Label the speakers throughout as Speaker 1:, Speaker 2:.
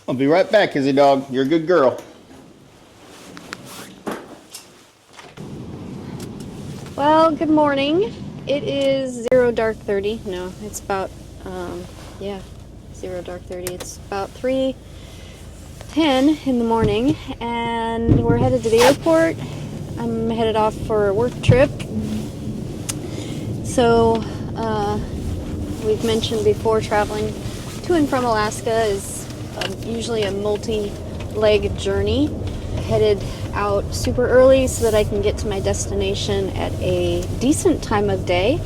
Speaker 1: I'll be right back, Izzy dog. You're a good girl.
Speaker 2: Well, good morning. It is 0 dark 30. No, it's about, yeah, 0 dark 30. It's about 3:10 in the morning, and we're headed to the airport. I'm headed off for a work trip. So, we've mentioned before, traveling to and from Alaska is usually a multi-leg journey. Headed out super early so that I can get to my destination at a decent time of day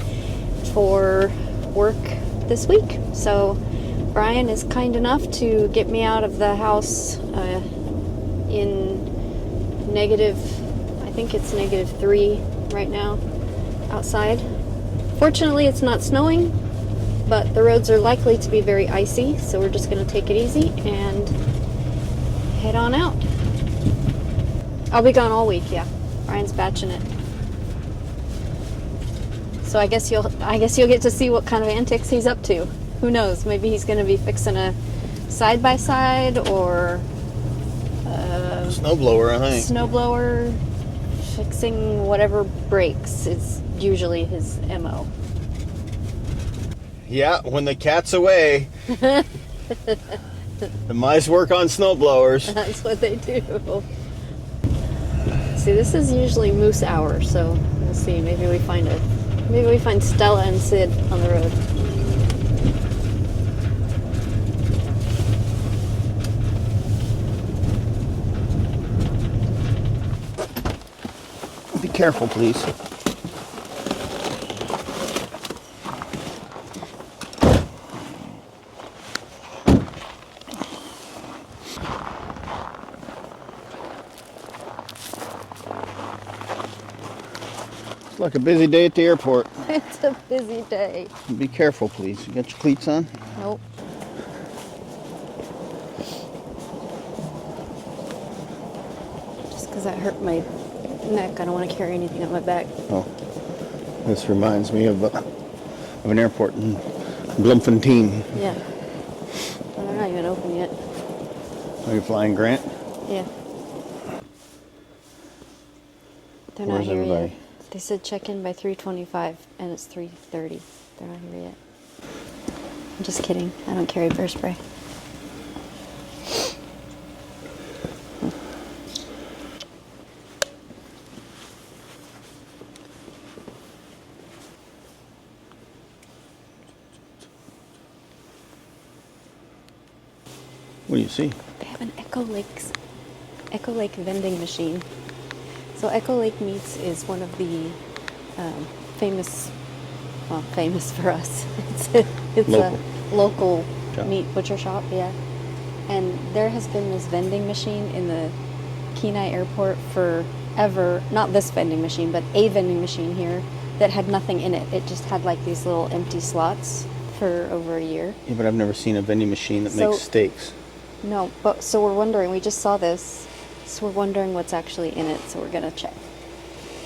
Speaker 2: for work this week. So Brian is kind enough to get me out of the house in negative, I think it's -3 right now outside. Fortunately, it's not snowing, but the roads are likely to be very icy, so we're just going to take it easy and head on out. I'll be gone all week, yeah. Brian's batching it. So I guess you'll get to see what kind of antics he's up to. Who knows? Maybe he's going to be fixing a side-by-side or
Speaker 1: Snowblower, I think.
Speaker 2: Snowblower, fixing whatever breaks. It's usually his MO.
Speaker 1: Yeah, when the cat's away, the mice work on snowblowers.
Speaker 2: That's what they do. See, this is usually moose hour, so we'll see. Maybe we find Stella and Sid on the road.
Speaker 1: Be careful, please. It's like a busy day at the airport.
Speaker 2: It's a busy day.
Speaker 1: Be careful, please. You got your cleats on?
Speaker 2: Nope. Just because that hurt my neck, I don't want to carry anything on my back.
Speaker 1: Oh, this reminds me of an airport in Bloemfontein.
Speaker 2: Yeah. Well, they're not even open yet.
Speaker 1: Are you flying Grant?
Speaker 2: Yeah. They're
Speaker 1: Where's
Speaker 2: not here
Speaker 1: everybody?
Speaker 2: yet. They said check in by 3:25, and it's 3:30. They're not here yet. I'm just kidding. I don't carry bear spray.
Speaker 1: What do you see?
Speaker 2: They have an Echo Lake vending machine. So Echo Lake Meats is one of the famous for us. It's
Speaker 1: Local.
Speaker 2: a local
Speaker 1: Shop.
Speaker 2: meat butcher shop, yeah. And there has been this vending machine in the Kenai airport forever. Not this vending machine, but a vending machine here that had nothing in it. It just had like these little empty slots for over a year.
Speaker 1: Yeah, but I've never seen a vending machine that
Speaker 2: So-
Speaker 1: makes steaks.
Speaker 2: No, but so we're wondering, we just saw this, so we're wondering what's actually in it, so we're gonna check.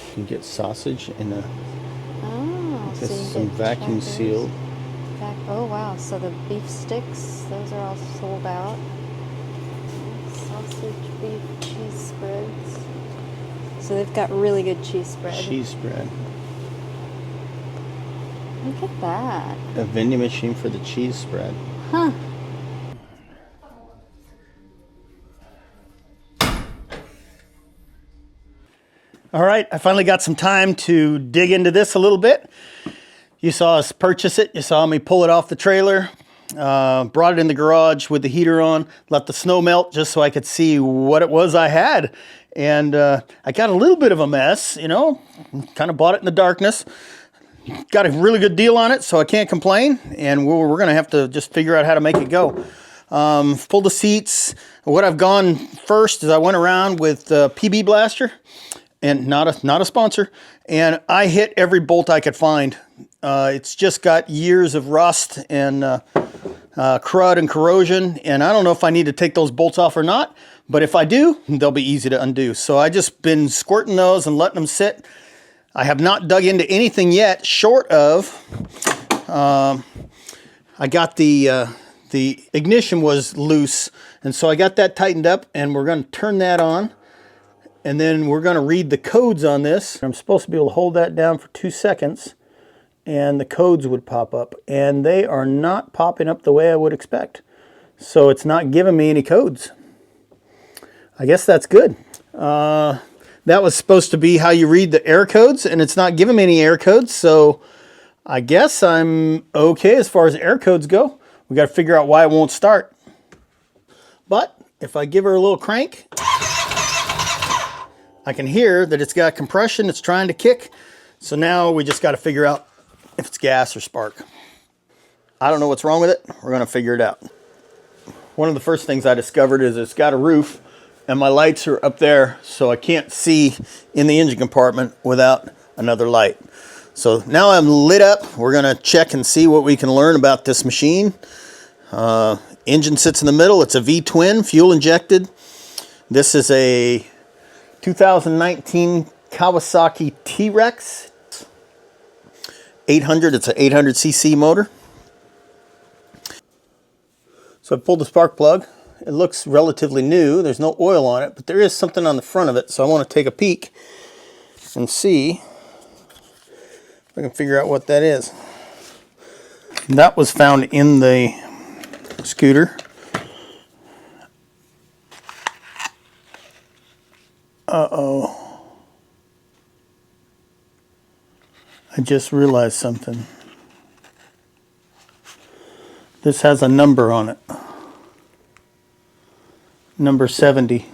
Speaker 1: You can get sausage in a
Speaker 2: Oh,
Speaker 1: guess
Speaker 2: so you
Speaker 1: some
Speaker 2: get
Speaker 1: vacuum
Speaker 2: checkers.
Speaker 1: sealed.
Speaker 2: Oh wow, so the beef sticks, those are all sold out. Sausage, beef, cheese spreads. So they've got really good cheese spread.
Speaker 1: Cheese spread.
Speaker 2: Look at that.
Speaker 1: A vending machine for the cheese spread.
Speaker 2: Huh.
Speaker 1: All right, I finally got some time to dig into this a little bit. You saw us purchase it. You saw me pull it off the trailer. Brought it in the garage with the heater on, let the snow melt just so I could see what it was I had. And I got a little bit of a mess, you know, kind of bought it in the darkness. Got a really good deal on it, so I can't complain. And we're going to have to just figure out how to make it go. Pulled the seats. What I've gone first is I went around with PB Blaster, and not a sponsor, and I hit every bolt I could find. It's just got years of rust and crud and corrosion, and I don't know if I need to take those bolts off or not, but if I do, they'll be easy to undo. So I just been squirting those and letting them sit. I have not dug into anything yet, short of, I got the ignition was loose, And so I got that tightened up, and we're going to turn that on, and then we're going to read the codes on this. I'm supposed to be able to hold that down for 2 seconds, and the codes would pop up, and they are not popping up the way I would expect. So it's not giving me any codes. I guess that's good. That was supposed to be how you read the error codes, and it's not giving me any error codes, so I guess I'm okay as far as error codes go. We got to figure out why it won't start. But if I give her a little crank, I can hear that it's got compression, it's trying to kick. So now we just got to figure out if it's gas or spark. I don't know what's wrong with it. We're going to figure it out. One of the first things I discovered is it's got a roof, and my lights are up there, so I can't see in the engine compartment without another light. So now I'm lit up. We're going to check and see what we can learn about this machine. Engine sits in the middle. It's a V-twin, fuel injected. This is a 2019 Kawasaki T-Rex 800. It's an 800cc motor. So I pulled the spark plug. It looks relatively new. There's no oil on it, but there is something on the front of it. So I want to take a peek and see if I can figure out what that is. That was found in the scooter. Uh-oh. I just realized something. This has a number on it. Number 70.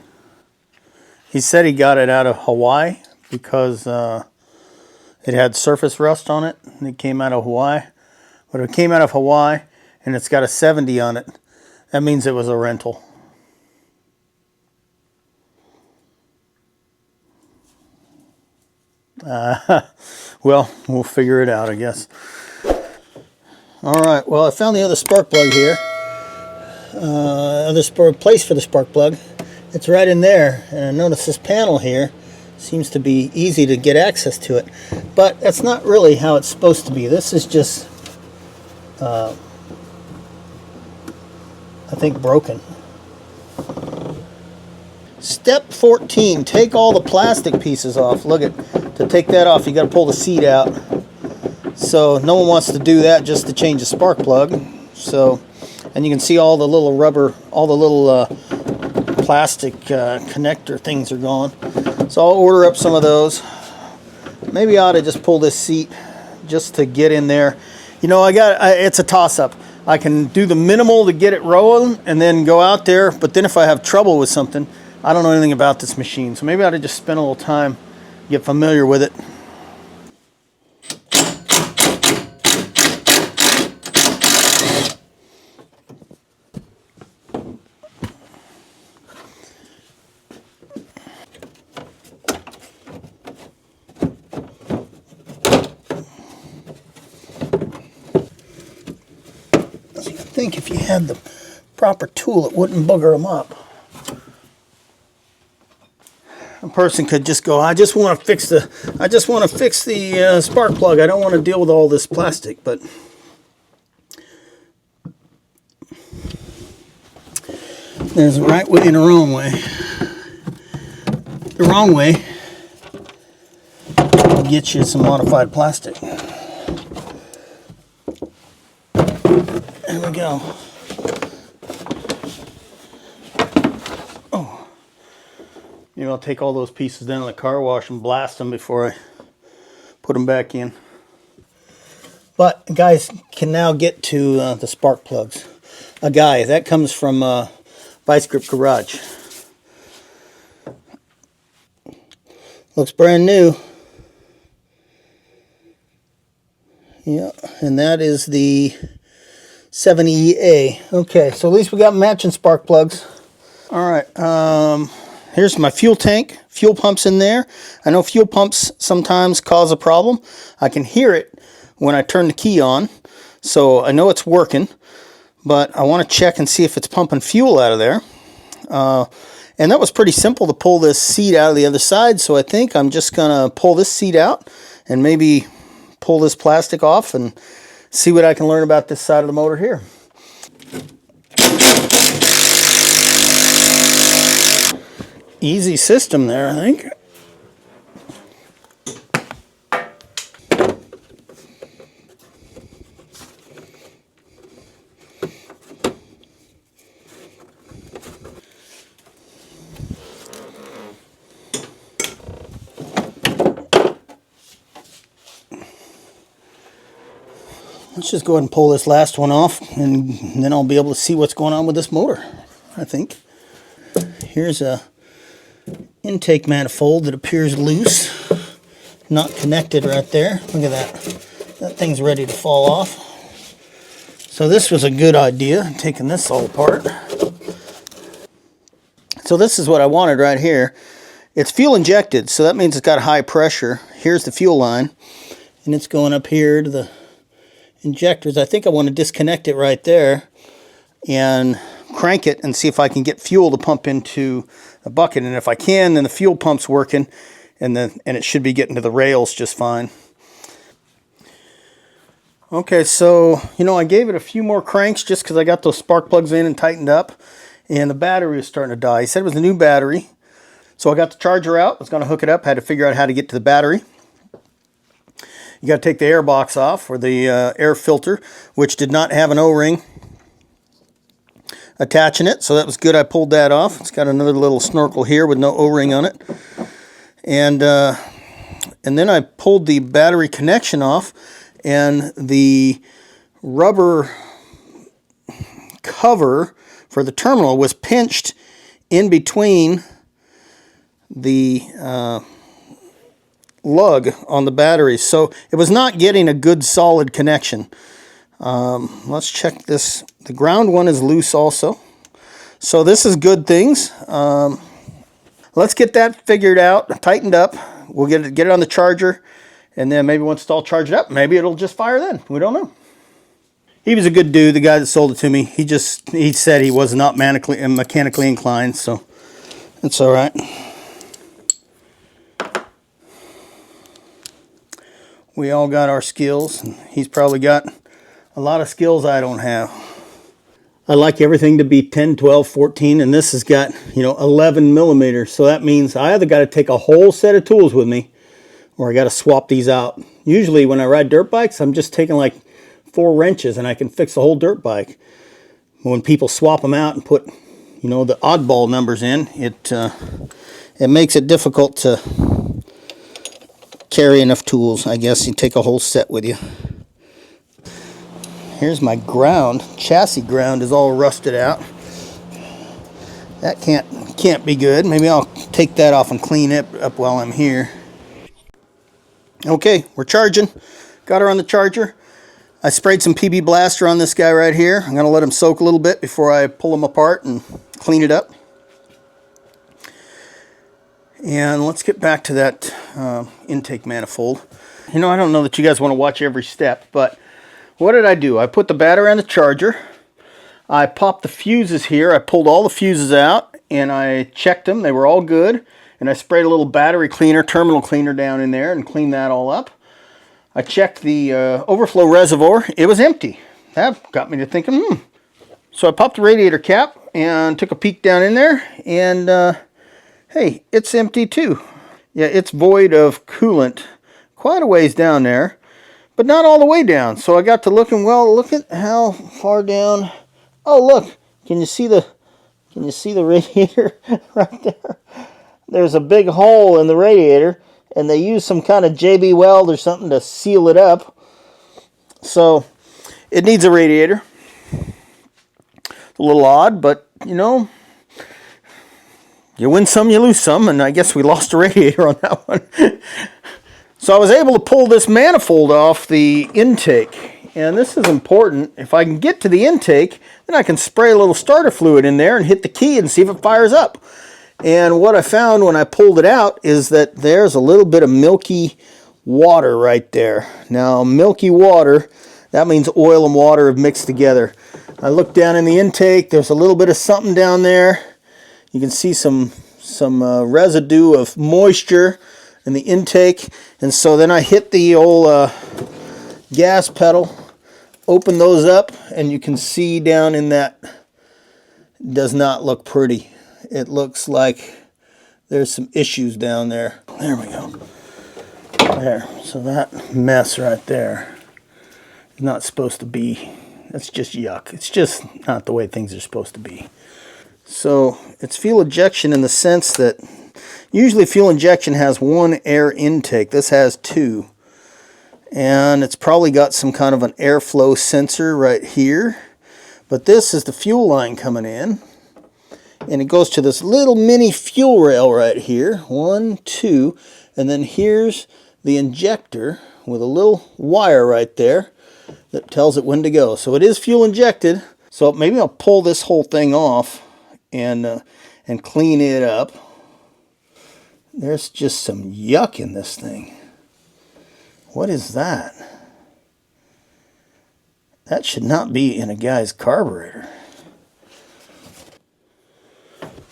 Speaker 1: He said he got it out of Hawaii because it had surface rust on it, and it came out of Hawaii. But it came out of Hawaii, and it's got a 70 on it. That means it was a rental. Well, we'll figure it out, I guess. All right, well, I found the other spark plug here. Place for the spark plug. It's right in there, and I notice this panel here seems to be easy to get access to it, but that's not really how it's supposed to be. This is just I think broken. Step 14, take all the plastic pieces off. Look at, to take that off you got to pull the seat out. So no one wants to do that just to change the spark plug. So, and you can see all the little rubber, all the little plastic connector things are gone. So I'll order up some of those. Maybe I ought to just pull this seat just to get in there. You know, it's a toss-up. I can do the minimal to get it rolling and then go out there, but then if I have trouble with something, I don't know anything about this machine. So maybe I ought to just spend a little time, get familiar with it. I think if you had the proper tool, it wouldn't booger them up. A person could just go, I just want to fix the spark plug. I don't want to deal with all this plastic, but there's a right way and a wrong way. The wrong way will get you some modified plastic. There we go. Oh. Maybe I'll take all those pieces down to the car wash and blast them before I put them back in. But guys can now get to the spark plugs. That comes from Vice Grip Garage. Looks brand new. Yeah, and that is the 70A. Okay, so at least we got matching spark plugs. All right, here's my fuel tank. Fuel pump's in there. I know fuel pumps sometimes cause a problem. I can hear it when I turn the key on, so I know it's working, but I want to check and see if it's pumping fuel out of there. And that was pretty simple to pull this seat out of the other side, so I think I'm just gonna pull this seat out and maybe pull this plastic off and see what I can learn about this side of the motor here. Easy system there, I think. Let's just go ahead and pull this last one off, and then I'll be able to see what's going on with this motor, I think. Here's a intake manifold that appears loose, not connected right there. Look at that. That thing's ready to fall off. So this was a good idea, taking this all apart. So this is what I wanted right here. It's fuel injected, so that means it's got high pressure. Here's the fuel line, and it's going up here to the injectors. I think I want to disconnect it right there and crank it and see if I can get fuel to pump into the bucket. And if I can, then the fuel pump's working, and it should be getting to the rails just fine. Okay, so I gave it a few more cranks just because I got those spark plugs in and tightened up, and the battery was starting to die. He said it was a new battery, so I got the charger out. I was going to hook it up, had to figure out how to get to the battery. You got to take the air box off, or the air filter, which did not have an O-ring attaching it, so that was good. I pulled that off. It's got another little snorkel here with no O-ring on it, and then I pulled the battery connection off, and the rubber cover for the terminal was pinched in between the lug on the battery, so it was not getting a good solid connection. Let's check this. The ground one is loose also, so this is good things. Let's get that figured out, tightened up. We'll get it on the charger, and then maybe once it's all charged up, maybe it'll just fire then. We don't know. He was a good dude, the guy that sold it to me. He said he was not mechanically inclined, so that's all right. We all got our skills, and he's probably got a lot of skills I don't have. I like everything to be 10, 12, 14, and this has got, 11 millimeters. So that means I either got to take a whole set of tools with me, or I got to swap these out. Usually when I ride dirt bikes, I'm just taking like 4 wrenches and I can fix the whole dirt bike. When people swap them out and put, the oddball numbers in, it makes it difficult to carry enough tools. I guess you take a whole set with you. Here's my ground. Chassis ground is all rusted out. That can't be good. Maybe I'll take that off and clean it up while I'm here. Okay, we're charging. Got her on the charger. I sprayed some PB Blaster on this guy right here. I'm going to let him soak a little bit before I pull him apart and clean it up. And let's get back to that intake manifold. I don't know that you guys want to watch every step, but what did I do? I put the battery on the charger. I popped the fuses here. I pulled all the fuses out, and I checked them. They were all good. And I sprayed a little battery cleaner, terminal cleaner down in there and cleaned that all up. I checked the overflow reservoir. It was empty. That got me to thinking, So I popped the radiator cap and took a peek down in there, and hey, it's empty too. Yeah, it's void of coolant quite a ways down there, but not all the way down. So I got to looking, well, look at how far down. Oh, look, can you see the radiator right there? There's a big hole in the radiator, and they use some kind of JB Weld or something to seal it up. So it needs a radiator. It's a little odd, but you win some, you lose some, and I guess we lost a radiator on that one. So I was able to pull this manifold off the intake, and this is important. If I can get to the intake, then I can spray a little starter fluid in there and hit the key and see if it fires up. And what I found when I pulled it out is that there's a little bit of milky water right there. Now, milky water, that means oil and water have mixed together. I looked down in the intake, there's a little bit of something down there. You can see some residue of moisture in the intake. And so then I hit the old gas pedal, open those up, and you can see down in that, does not look pretty. It looks like there's some issues down there. There we go. There. So that mess right there is not supposed to be. That's just yuck. It's just not the way things are supposed to be. So it's fuel injection in the sense that usually fuel injection has one air intake. This has two. And it's probably got some kind of an airflow sensor right here. But this is the fuel line coming in. And it goes to this little mini fuel rail right here. 1, 2. And then here's the injector with a little wire right there that tells it when to go. So it is fuel injected. So maybe I'll pull this whole thing off and clean it up. There's just some yuck in this thing. What is that? That should not be in a guy's carburetor.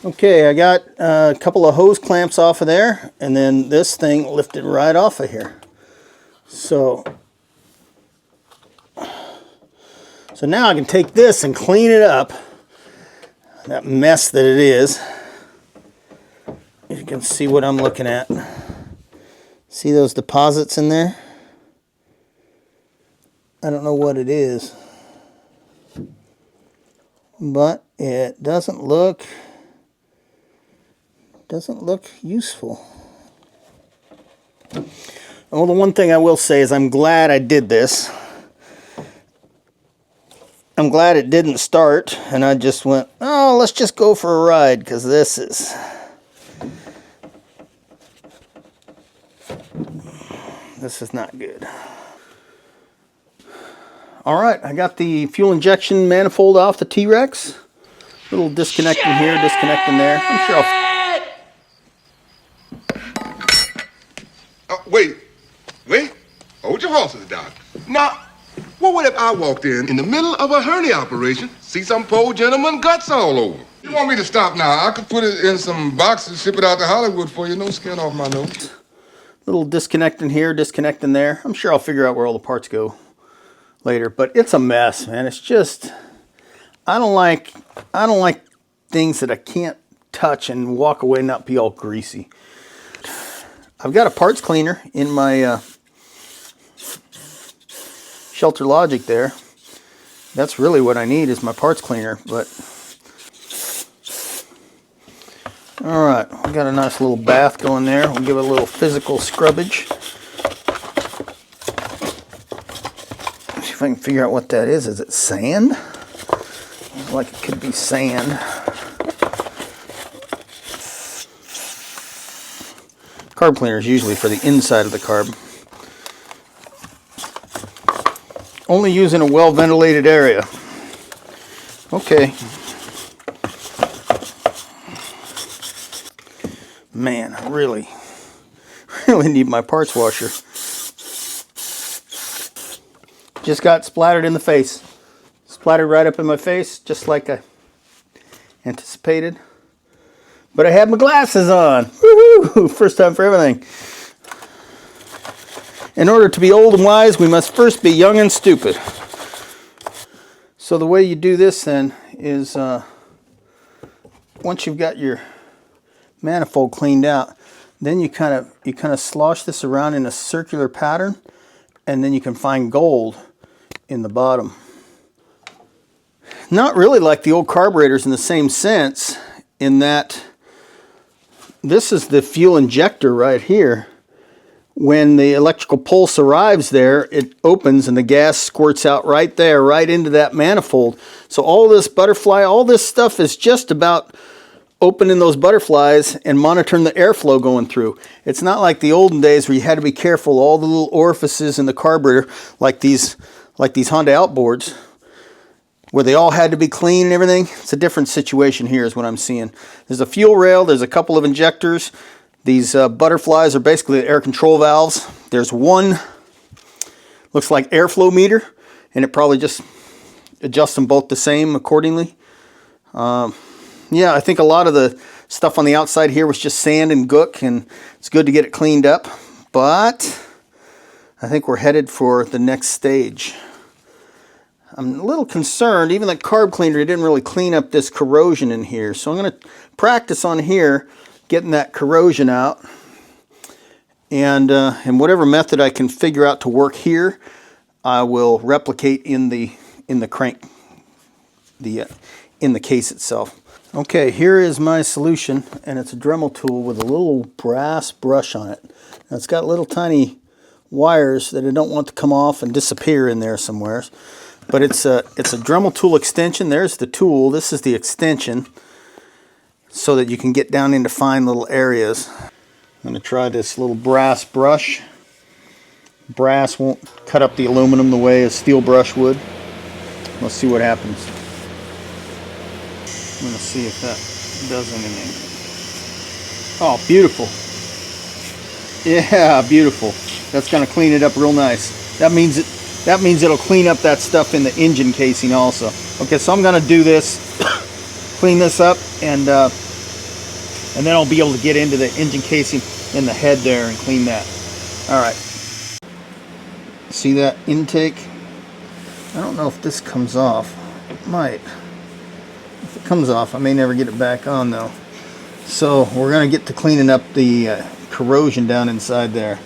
Speaker 1: Okay, I got a couple of hose clamps off of there, and then this thing lifted right off of here. So now I can take this and clean it up. That mess that it is. You can see what I'm looking at. See those deposits in there? I don't know what it is, but it doesn't look useful. Well, the one thing I will say is I'm glad I did this. I'm glad it didn't start and I just went, oh, let's just go for a ride, because this is not good. Alright, I got the fuel injection manifold off the T-Rex. Little disconnecting here, disconnecting there. I'm sure I'll...
Speaker 3: Wait. Hold your horses, Doc. Now, what would if I walked in the middle of a hernia operation, see some poor gentleman guts all over? You want me to stop now? I could put it in some boxes, ship it out to Hollywood for you. No skin off my nose.
Speaker 1: Little disconnecting here, disconnecting there. I'm sure I'll figure out where all the parts go later, but it's a mess, man. It's just, I don't like things that I can't touch and walk away and not be all greasy. I've got a parts cleaner in my Shelter Logic there. That's really what I need, is my parts cleaner. But all right, we got a nice little bath going there. We'll give it a little physical scrubbage. See if I can figure out what that is. Is it sand? Looks like it could be sand. Carb cleaner is usually for the inside of the carb. Only used in a well-ventilated area. Okay. Man, I really need my parts washer. Just got splattered in the face. Splattered right up in my face, just like I anticipated. But I had my glasses on. Woohoo! First time for everything. In order to be old and wise, we must first be young and stupid. So the way you do this then is, once you've got your manifold cleaned out, then you kind of slosh this around in a circular pattern, and then you can find gold in the bottom. Not really like the old carburetors in the same sense, in that this is the fuel injector right here. When the electrical pulse arrives there, it opens and the gas squirts out right there, right into that manifold. So all this butterfly, all this stuff is just about opening those butterflies and monitoring the airflow going through. It's not like the olden days where you had to be careful, all the little orifices in the carburetor, like these Honda outboards, where they all had to be clean and everything. It's a different situation here is what I'm seeing. There's a fuel rail, there's a couple of injectors. These butterflies are basically the air control valves. There's one, looks like airflow meter, and it probably just adjusts them both the same accordingly. Yeah, I think a lot of the stuff on the outside here was just sand and gook, and it's good to get it cleaned up. But I think we're headed for the next stage. I'm a little concerned, even the carb cleaner didn't really clean up this corrosion in here. So I'm going to practice on here, getting that corrosion out. And whatever method I can figure out to work here, I will replicate in the crank, in the case itself. Okay, here is my solution, and it's a Dremel tool with a little brass brush on it. Now, it's got little tiny wires that I don't want to come off and disappear in there somewhere. But it's a Dremel tool extension. There's the tool. This is the extension, so that you can get down into fine little areas. I'm going to try this little brass brush. Brass won't cut up the aluminum the way a steel brush would. Let's see what happens. I'm going to see if that does anything. Oh, beautiful. Yeah, beautiful. That's going to clean it up real nice. That means it'll clean up that stuff in the engine casing also. Okay, so I'm going to do this, clean this up, and then I'll be able to get into the engine casing in the head there and clean that. All right. See that intake? I don't know if this comes off. It might. If it comes off, I may never get it back on though. So we're going to get to cleaning up the corrosion down inside there.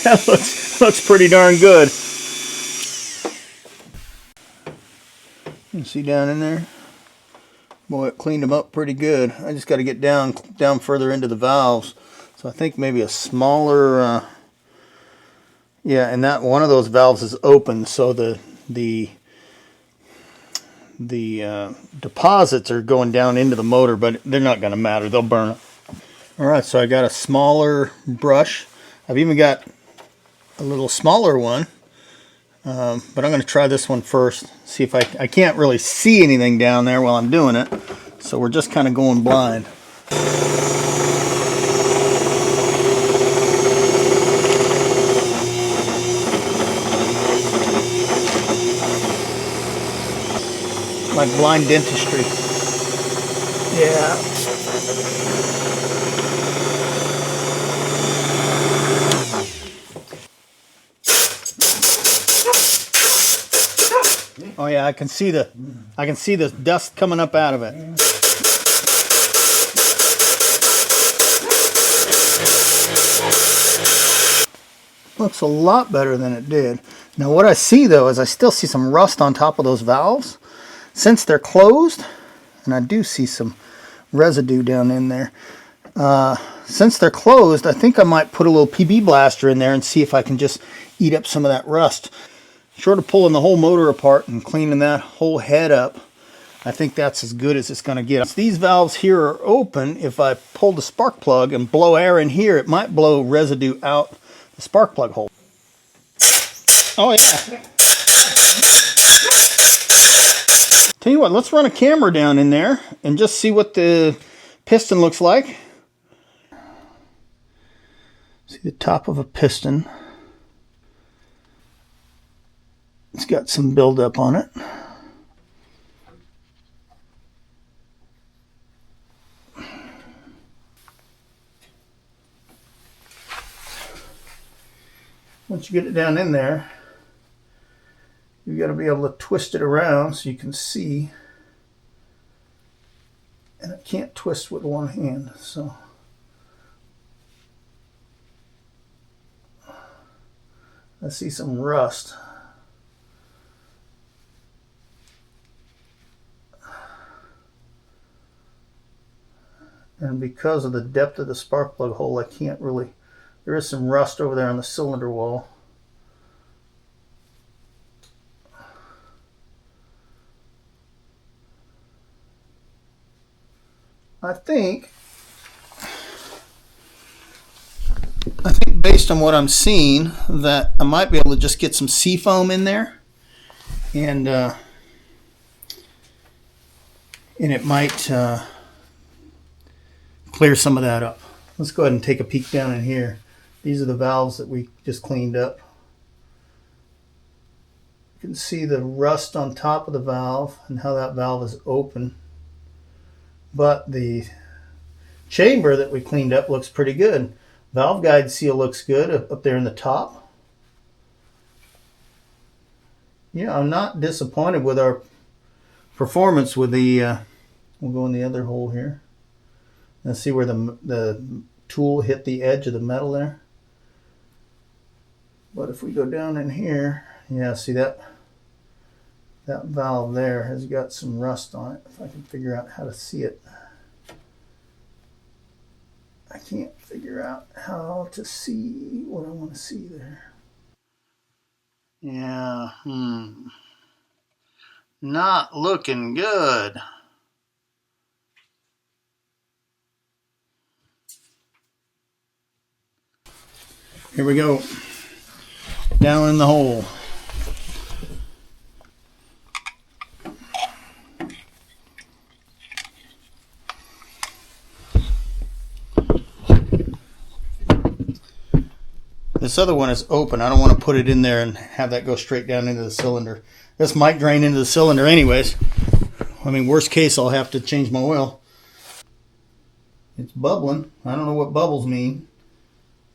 Speaker 1: That looks pretty darn good. You see down in there? Boy, it cleaned them up pretty good. I just got to get down further into the valves. So I think maybe a smaller, yeah, and that one of those valves is open, so the deposits are going down into the motor, but they're not going to matter. They'll burn it. All right, so I got a smaller brush. I've even got a little smaller one, but I'm going to try this one first. See if I can't really see anything down there while I'm doing it, so we're just kind of going blind. Like blind dentistry. Yeah. Oh yeah, I can see the dust coming up out of it. Looks a lot better than it did. Now what I see though is I still see some rust on top of those valves. Since they're closed, and I do see some residue down in there. Since they're closed, I think I might put a little PB blaster in there and see if I can just eat up some of that rust. Short of pulling the whole motor apart and cleaning that whole head up, I think that's as good as it's going to get. These valves here are open. If I pull the spark plug and blow air in here, it might blow residue out the spark plug hole. Oh yeah. Tell you what, let's run a camera down in there and just see what the piston looks like. See the top of a piston. It's got some buildup on it. Once you get it down in there, you've got to be able to twist it around so you can see. And I can't twist with one hand, so. I see some rust. And because of the depth of the spark plug hole, I can't really, there is some rust over there on the cylinder wall. I think based on what I'm seeing that I might be able to just get some seafoam in there and it might clear some of that up. Let's go ahead and take a peek down in here. These are the valves that we just cleaned up. You can see the rust on top of the valve and how that valve is open. But the chamber that we cleaned up looks pretty good. Valve guide seal looks good up there in the top. Yeah, I'm not disappointed with our performance with the, we'll go in the other hole here. Let's see where the tool hit the edge of the metal there. But if we go down in here, yeah, see that valve there has got some rust on it. If I can figure out how to see it. I can't figure out how to see what I want to see there. Yeah, not looking good. Here we go. Down in the hole. This other one is open. I don't want to put it in there and have that go straight down into the cylinder. This might drain into the cylinder anyways. I mean, worst case, I'll have to change my oil. It's bubbling. I don't know what bubbles mean,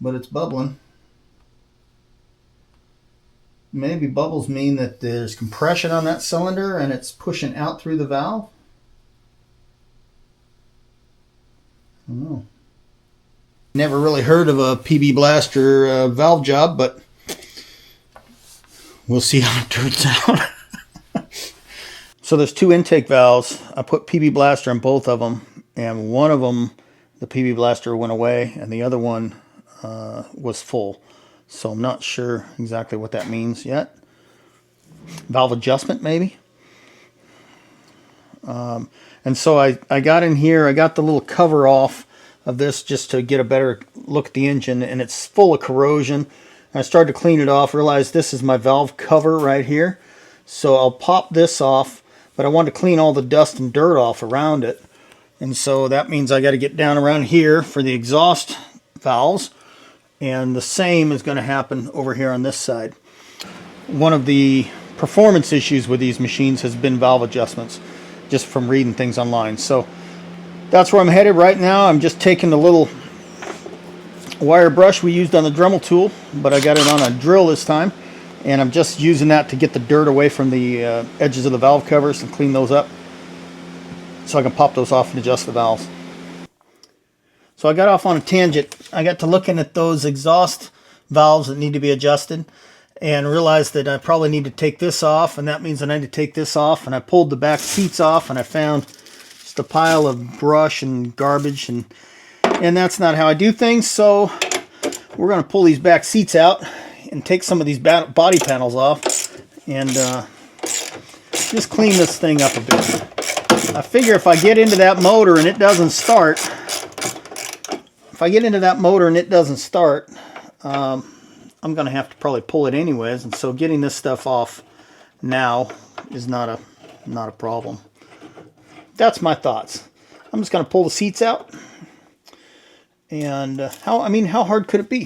Speaker 1: but it's bubbling. Maybe bubbles mean that there's compression on that cylinder and it's pushing out through the valve. I don't know. Never really heard of a PB Blaster valve job, but we'll see how it turns out. So there's two intake valves. I put PB Blaster in both of them, and one of them, the PB Blaster went away, and the other one was full. So I'm not sure exactly what that means yet. Valve adjustment, maybe. And so I got in here, I got the little cover off of this just to get a better look at the engine, and it's full of corrosion. I started to clean it off, realized this is my valve cover right here. So I'll pop this off, but I want to clean all the dust and dirt off around it. And so that means I got to get down around here for the exhaust valves, and the same is going to happen over here on this side. One of the performance issues with these machines has been valve adjustments, just from reading things online. So that's where I'm headed right now. I'm just taking the little wire brush we used on the Dremel tool, but I got it on a drill this time, and I'm just using that to get the dirt away from the edges of the valve covers and clean those up so I can pop those off and adjust the valves. So I got off on a tangent. I got to looking at those exhaust valves that need to be adjusted and realized that I probably need to take this off, and that means I need to take this off, and I pulled the back seats off, and I found a pile of brush and garbage, and that's not how I do things. So we're going to pull these back seats out and take some of these body panels off and just clean this thing up a bit. I figure if I get into that motor and it doesn't start, I'm going to have to probably pull it anyways, and so getting this stuff off now is not a problem. That's my thoughts. I'm just going to pull the seats out, and how hard could it be?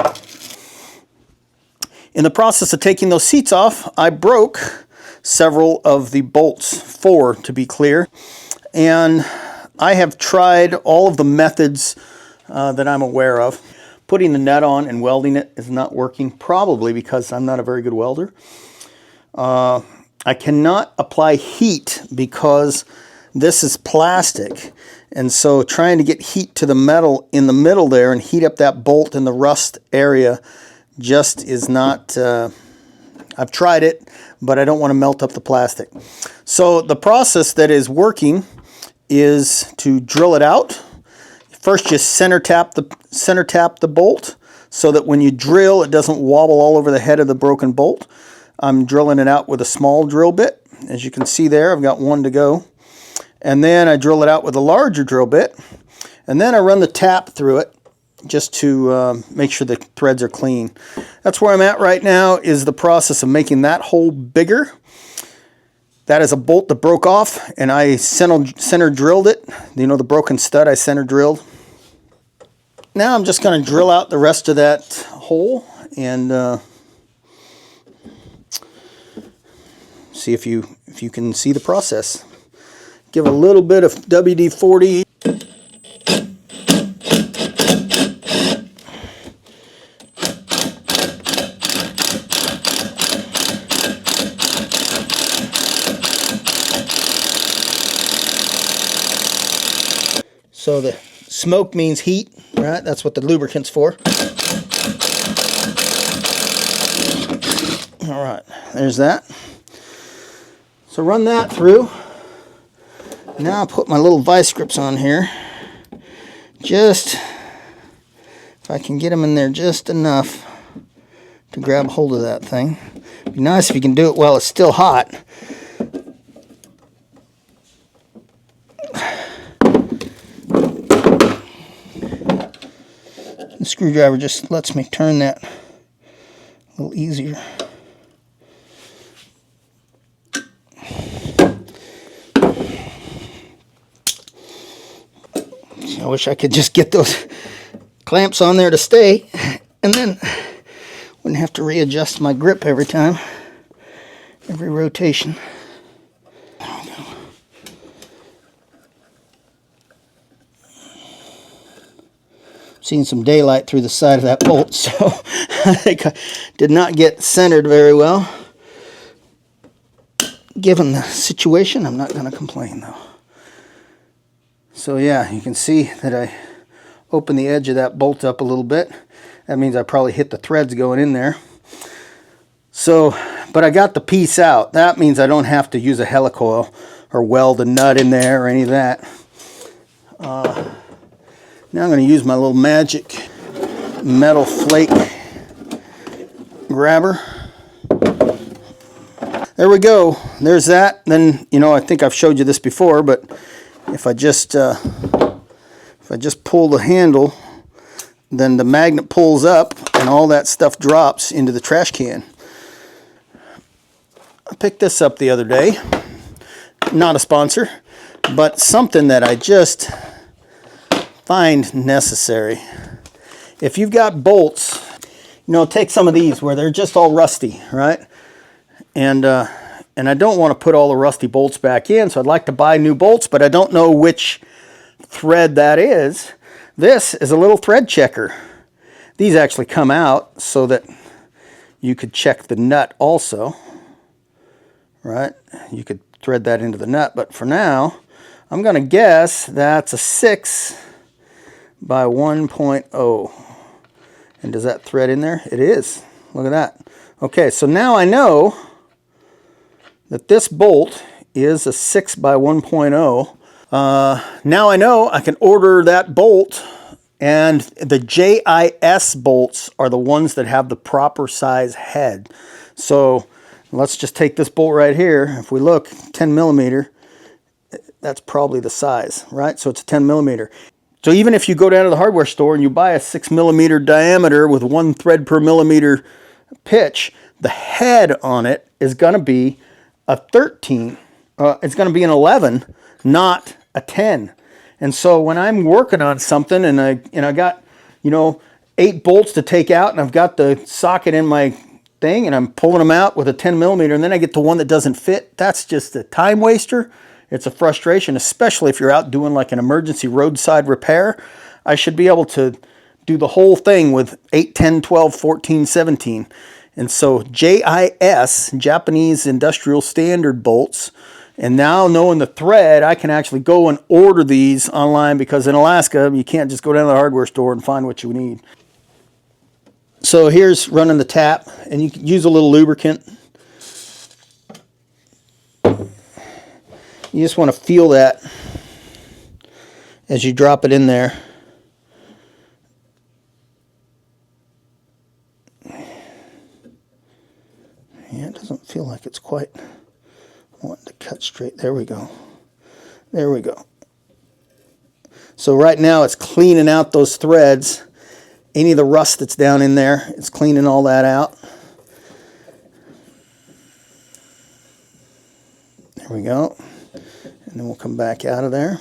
Speaker 1: In the process of taking those seats off, I broke several of the bolts, 4 to be clear, and I have tried all of the methods that I'm aware of. Putting the nut on and welding it is not working, probably because I'm not a very good welder. I cannot apply heat because this is plastic, and so trying to get heat to the metal in the middle there and heat up that bolt in the rust area just is not, I've tried it, but I don't want to melt up the plastic. So the process that is working is to drill it out. First, just center tap the bolt so that when you drill, it doesn't wobble all over the head of the broken bolt. I'm drilling it out with a small drill bit. As you can see there, I've got one to go. And then I drill it out with a larger drill bit. And then I run the tap through it just to make sure the threads are clean. That's where I'm at right now, is the process of making that hole bigger. That is a bolt that broke off, and I center drilled it. You know, the broken stud I center drilled. Now I'm just going to drill out the rest of that hole and see if you can see the process. Give a little bit of WD-40. So the smoke means heat, right? That's what the lubricant's for. All right, there's that. So run that through. Now I'll put my little vice grips on here. Just, if I can get them in there just enough to grab hold of that thing. It'd be nice if you can do it while it's still hot. The screwdriver just lets me turn that a little easier. I wish I could just get those clamps on there to stay, and then wouldn't have to readjust my grip every time, every rotation. There we go. Seeing some daylight through the side of that bolt, so I think I did not get centered very well. Given the situation, I'm not going to complain though. So yeah, you can see that I opened the edge of that bolt up a little bit. That means I probably hit the threads going in there. So, but I got the piece out. That means I don't have to use a helicoil or weld a nut in there or any of that. Now I'm going to use my little magic metal flake grabber. There we go. There's that. Then, you know, I think I've showed you this before, but if I just pull the handle, then the magnet pulls up and all that stuff drops into the trash can. I picked this up the other day. Not a sponsor, but something that I just find necessary. If you've got bolts, you know, take some of these where they're just all rusty, right? And I don't want to put all the rusty bolts back in, so I'd like to buy new bolts, but I don't know which thread that is. This is a little thread checker. These actually come out so that you could check the nut also, right? You could thread that into the nut, but for now, I'm going to guess that's a 6 by 1.0. And does that thread in there? It is. Look at that. Okay, so now I know that this bolt is a 6 by 1.0. Now I know I can order that bolt, and the JIS bolts are the ones that have the proper size head. So let's just take this bolt right here. If we look, 10 millimeter, that's probably the size, right? So it's a 10 millimeter. So even if you go down to the hardware store and you buy a 6 millimeter diameter with 1 thread per millimeter pitch, the head on it is going to be a 13. It's going to be an 11, not a 10. And so when I'm working on something and I got, you know, 8 bolts to take out, and I've got the socket in my thing and I'm pulling them out with a 10 millimeter, and then I get the one that doesn't fit, that's just a time waster. It's a frustration, especially if you're out doing like an emergency roadside repair. I should be able to do the whole thing with 8, 10, 12, 14, 17. And so JIS, Japanese Industrial Standard bolts, and now knowing the thread, I can actually go and order these online, because in Alaska, you can't just go down to the hardware store and find what you need. So here's running the tap, and you can use a little lubricant. You just want to feel that as you drop it in there. Yeah, it doesn't feel like it's quite wanting to cut straight. There we go. There we go. So right now it's cleaning out those threads. Any of the rust that's down in there, it's cleaning all that out. There we go. And then we'll come back out of there.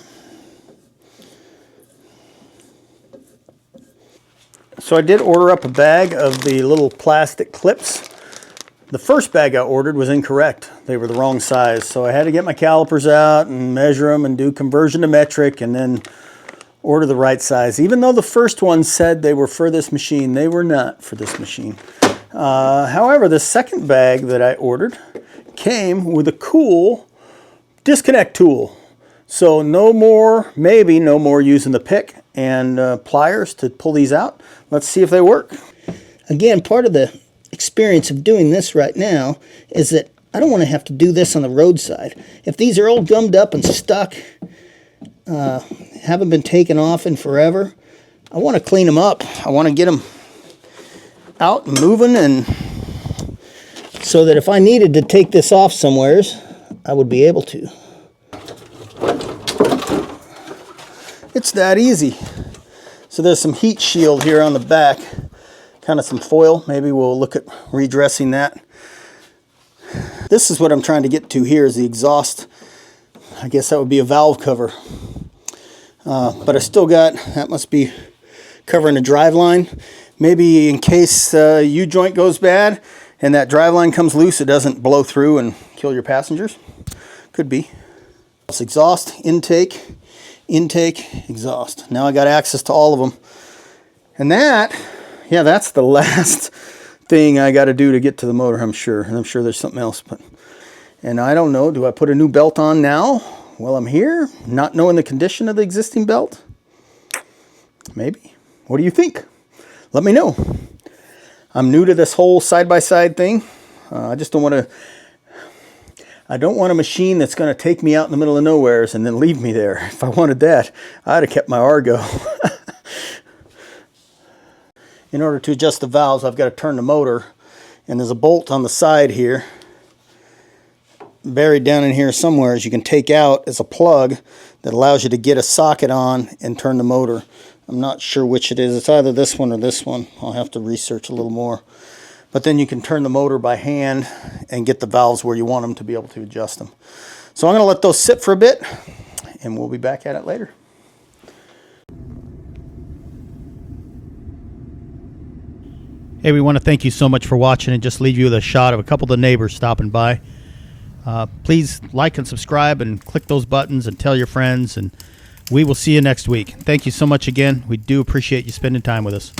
Speaker 1: So I did order up a bag of the little plastic clips. The first bag I ordered was incorrect. They were the wrong size. So I had to get my calipers out and measure them and do conversion to metric and then order the right size. Even though the first one said they were for this machine, they were not for this machine. However, the second bag that I ordered came with a cool disconnect tool. So no more, maybe no more using the pick and pliers to pull these out. Let's see if they work. Again, part of the experience of doing this right now is that I don't want to have to do this on the roadside. If these are all gummed up and stuck, haven't been taken off in forever, I want to clean them up. I want to get them out and moving, and so that if I needed to take this off somewheres, I would be able to. It's that easy. So there's some heat shield here on the back, kind of some foil. Maybe we'll look at redressing that. This is what I'm trying to get to here, is the exhaust. I guess that would be a valve cover. But I still got, that must be covering the drive line. Maybe in case U-joint goes bad and that drive line comes loose, it doesn't blow through and kill your passengers. Could be. It's exhaust, intake, exhaust. Now I got access to all of them. And that, yeah, that's the last thing I got to do to get to the motor, I'm sure. And I'm sure there's something else. And I don't know, do I put a new belt on now while I'm here, not knowing the condition of the existing belt? Maybe. What do you think? Let me know. I'm new to this whole side-by-side thing. I just don't want to... I don't want a machine that's going to take me out in the middle of nowheres and then leave me there. If I wanted that, I'd have kept my Argo. In order to adjust the valves, I've got to turn the motor, and there's a bolt on the side here, buried down in here somewhere, as you can take out as a plug that allows you to get a socket on and turn the motor. I'm not sure which it is. It's either this one or this one. I'll have to research a little more. But then you can turn the motor by hand and get the valves where you want them to be able to adjust them. So I'm going to let those sit for a bit, and we'll be back at it later. Hey, we want to thank you so much for watching and just leave you with a shot of a couple of the neighbors stopping by. Please like and subscribe and click those buttons and tell your friends, and we will see you next week. Thank you so much again. We do appreciate you spending time with us.